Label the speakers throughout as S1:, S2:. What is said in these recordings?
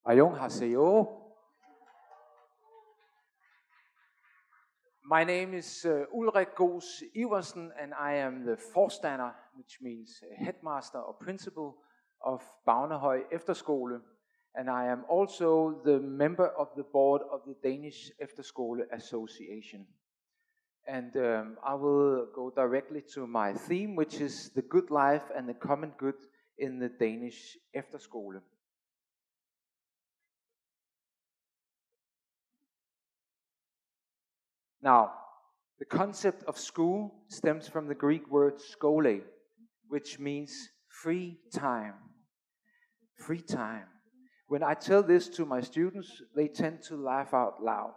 S1: Annyeonghaseyo. My name is Ulrik Goos Iversen, and I am the forstander, which means headmaster or principal of Efterskoles, and I am also the member of the board of the Danish Efterskole Association. And I will go directly to my theme, which is the good life and the common good in the Danish Efterskole. Now, the concept of school stems from the Greek word skole, which means free time. Free time. When I tell this to my students, they tend to laugh out loud,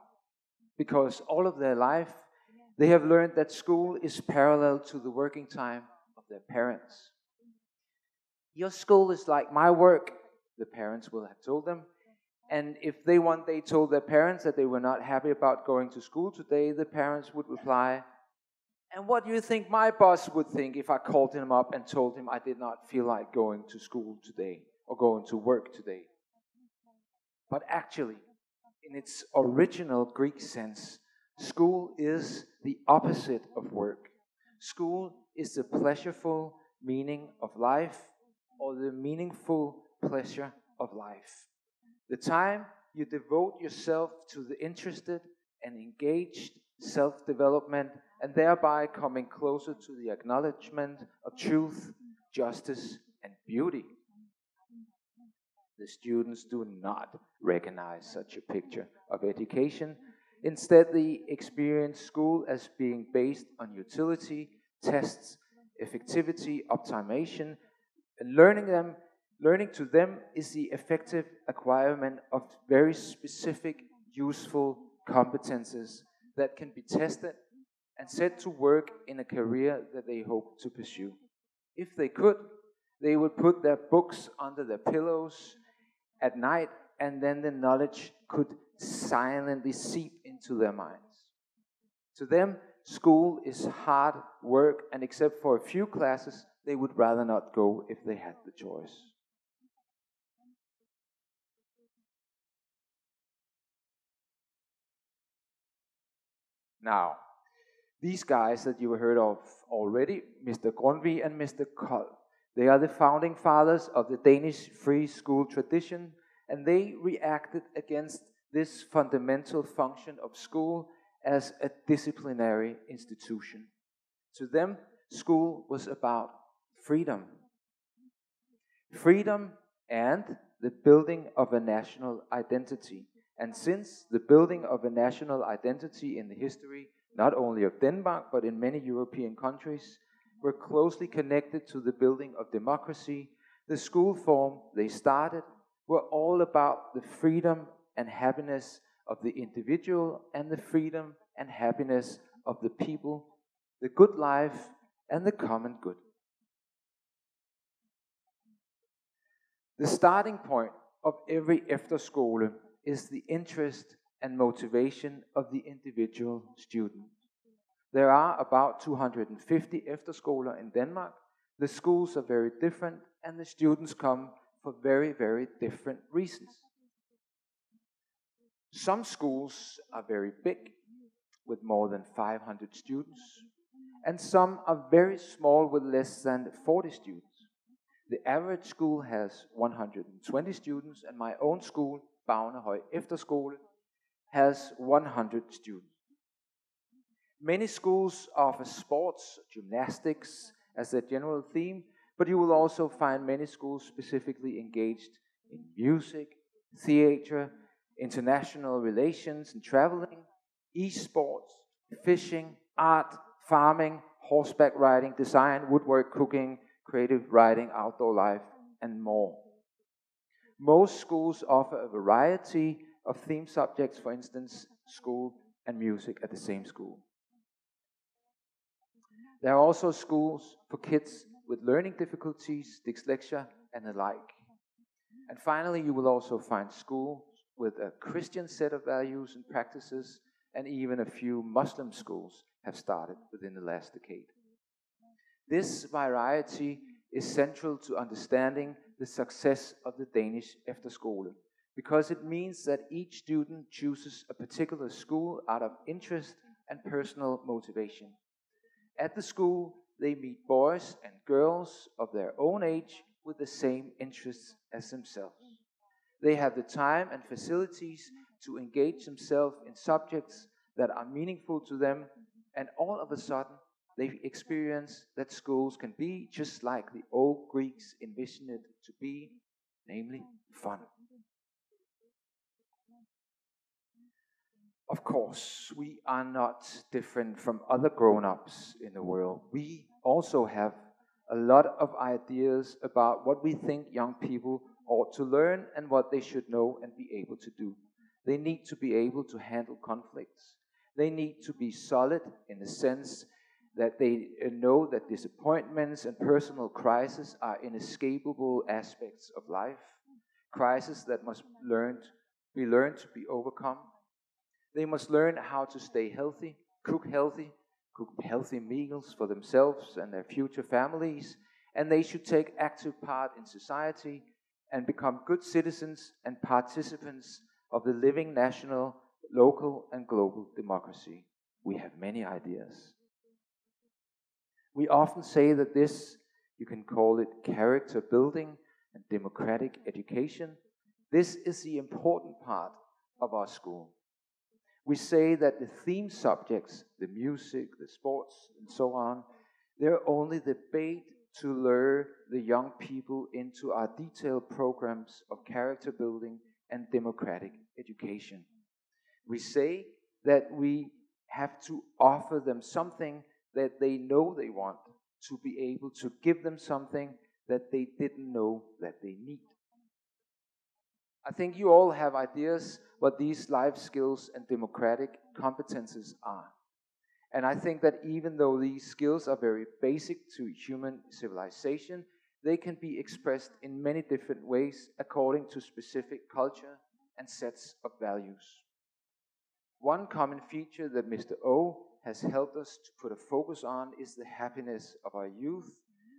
S1: because all of their life they have learned that school is parallel to the working time of their parents. Your school is like my work, the parents will have told them. And if they one day told their parents that they were not happy about going to school today, the parents would reply, "And what do you think my boss would think if I called him up and told him I did not feel like going to school today or going to work today?" But actually, in its original Greek sense, school is the opposite of work. School is the pleasureful meaning of life, or the meaningful pleasure of life. The time you devote yourself to the interested and engaged self-development, and thereby coming closer to the acknowledgement of truth, justice, and beauty. The students do not recognize such a picture of education. Instead, they experience school as being based on utility, tests, effectivity, optimization, and learning to them is the effective acquirement of very specific, useful competences that can be tested and set to work in a career that they hope to pursue. If they could, they would put their books under their pillows at night, and then the knowledge could silently seep into their minds. To them, school is hard work, and except for a few classes, they would rather not go if they had the choice. Now, these guys that you heard of already, Mr. Grundtvig and Mr. Kold, they are the founding fathers of the Danish free school tradition, and they reacted against this fundamental function of school as a disciplinary institution. To them, school was about freedom. Freedom and the building of a national identity. And since the building of a national identity in the history, not only of Denmark, but in many European countries, were closely connected to the building of democracy, the school form they started were all about the freedom and happiness of the individual and the freedom and happiness of the people, the good life and the common good. The starting point of every efterskole is the interest and motivation of the individual student. There are about 250 efterskoler in Denmark. The schools are very different, and the students come for very, very different reasons. Some schools are very big, with more than 500 students, and some are very small with less than 40 students. The average school has 120 students, and my own school, Efterskoles, has 100 students. Many schools offer sports, gymnastics as their general theme, but you will also find many schools specifically engaged in music, theater, international relations and traveling, e-sports, fishing, art, farming, horseback riding, design, woodwork, cooking, creative writing, outdoor life, and more. Most schools offer a variety of theme subjects, for instance, school and music at the same school. There are also schools for kids with learning difficulties, dyslexia, and the like. And finally, you will also find schools with a Christian set of values and practices, and even a few Muslim schools have started within the last decade. This variety is central to understanding the success of the Danish Efterskole, because it means that each student chooses a particular school out of interest and personal motivation. At the school, they meet boys and girls of their own age with the same interests as themselves. They have the time and facilities to engage themselves in subjects that are meaningful to them, and all of a sudden, they experience that schools can be just like the old Greeks envisioned it to be, namely fun. Of course, we are not different from other grown-ups in the world. We also have a lot of ideas about what we think young people ought to learn and what they should know and be able to do. They need to be able to handle conflicts. They need to be solid in the sense that they know that disappointments and personal crises are inescapable aspects of life, crises that must be learned to be overcome. They must learn how to stay healthy, cook healthy meals for themselves and their future families, and they should take active part in society and become good citizens and participants of the living national, local, and global democracy. We have many ideas. We often say that this, you can call it character building and democratic education. This is the important part of our school. We say that the theme subjects, the music, the sports, and so on, they're only the bait to lure the young people into our detailed programs of character building and democratic education. We say that we have to offer them something that they know they want, to be able to give them something that they didn't know that they need. I think you all have ideas what these life skills and democratic competences are. And I think that even though these skills are very basic to human civilization, they can be expressed in many different ways according to specific culture and sets of values. One common feature that Mr. O has helped us to put a focus on is the happiness of our youth,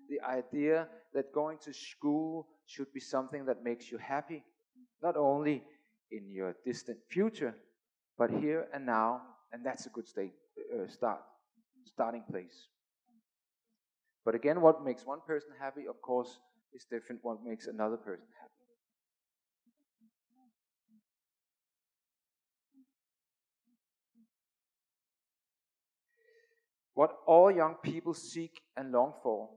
S1: the idea that going to school should be something that makes you happy, not only in your distant future, but here and now, and that's a good starting place. But again, what makes one person happy, of course, is different what makes another person happy. What all young people seek and long for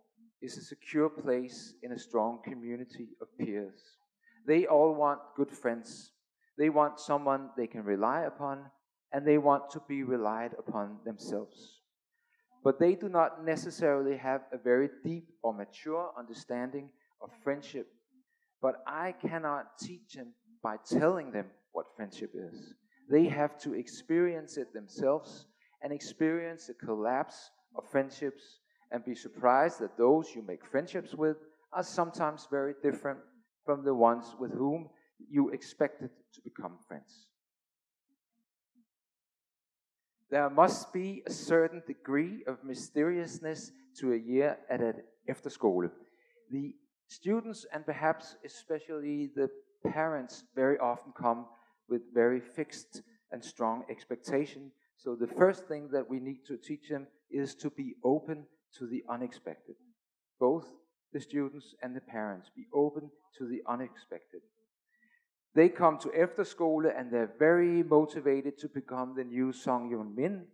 S1: is a secure place in a strong community of peers. They all want good friends. They want someone they can rely upon, and they want to be relied upon themselves. But they do not necessarily have a very deep or mature understanding of friendship. But I cannot teach them by telling them what friendship is. They have to experience it themselves and experience the collapse of friendships and be surprised that those you make friendships with are sometimes very different from the ones with whom you expected to become friends. There must be a certain degree of mysteriousness to a year at an Efterskole. The students, and perhaps especially the parents, very often come with very fixed and strong expectation. So the first thing that we need to teach them is to be open to the unexpected. Both the students and the parents, be open to the unexpected. They come to Efterskole and they're very motivated to become the new Song Yun Min.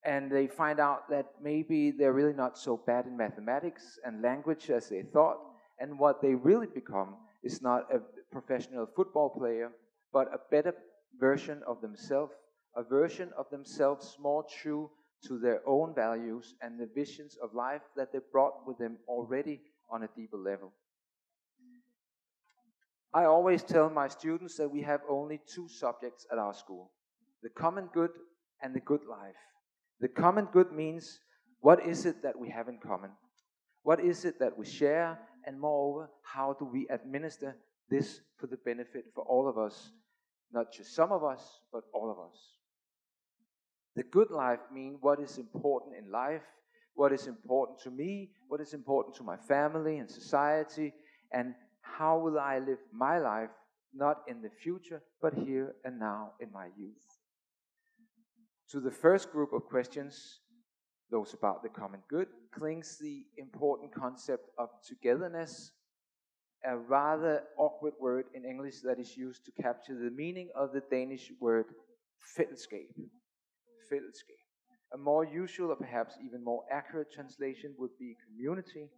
S1: And they find out that maybe they're really not so bad in mathematics and language as they thought. And what they really become is not a professional football player, but a better version of themselves, a version of themselves more true to their own values and the visions of life that they brought with them already on a deeper level. I always tell my students that we have only two subjects at our school, the common good and the good life. The common good means, what is it that we have in common? What is it that we share? And moreover, how do we administer this for the benefit for all of us? Not just some of us, but all of us. The good life means what is important in life, what is important to me, what is important to my family and society, and how will I live my life not in the future, but here and now in my youth. To the first group of questions, those about the common good, clings the important concept of togetherness, a rather awkward word in English that is used to capture the meaning of the Danish word fællesskab. Fællesskab. A more usual or perhaps even more accurate translation would be community,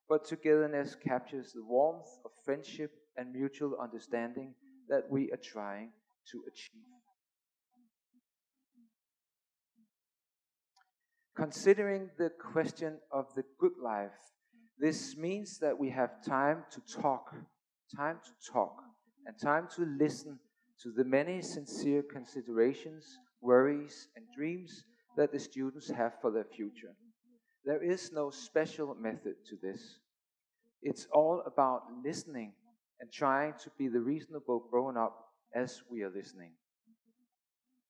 S1: but togetherness captures the warmth of friendship and mutual understanding that we are trying to achieve. Considering the question of the good life, this means that we have time to talk, and time to listen to the many sincere considerations, worries, and dreams that the students have for their future. There is no special method to this. It's all about listening and trying to be the reasonable grown-up as we are listening.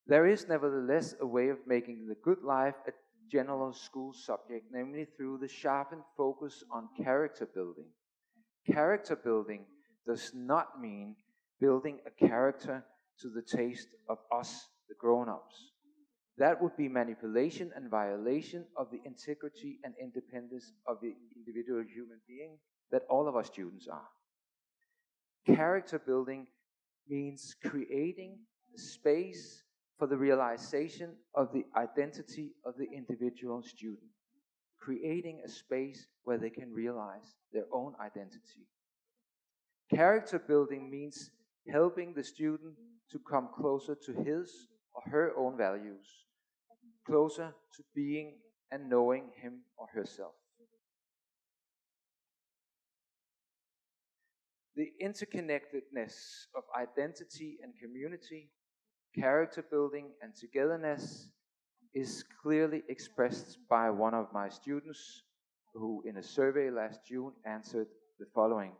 S1: There is nevertheless a way of making the good life a general school subject, namely through the sharpened focus on character building. Character building does not mean building a character to the taste of us, the grown-ups. That would be manipulation and violation of the integrity and independence of the individual human being that all of us students are. Character building means creating space for the realization of the identity of the individual student, creating a space where they can realize their own identity. Character building means helping the student to come closer to his or her own values, closer to being and knowing him or herself. The interconnectedness of identity and community, character building and togetherness is clearly expressed by one of my students who in a survey last June answered the following.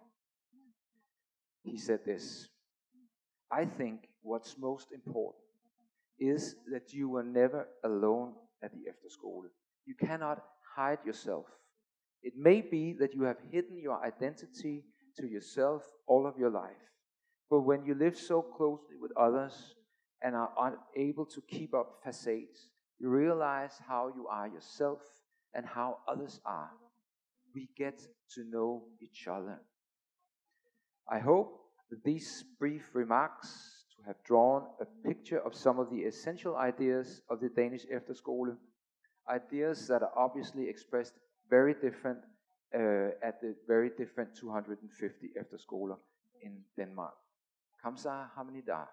S1: He said this: I think what's most important is that you were never alone at the Efterskole. You cannot hide yourself. It may be that you have hidden your identity to yourself all of your life, but when you live so closely with others and are unable to keep up facades, you realize how you are yourself and how others are. We get to know each other. I hope that these brief remarks to have drawn a picture of some of the essential ideas of the Danish Efterskole, ideas that are obviously expressed very different at the very different 250 Efterskoler in Denmark. Kamsahamnida.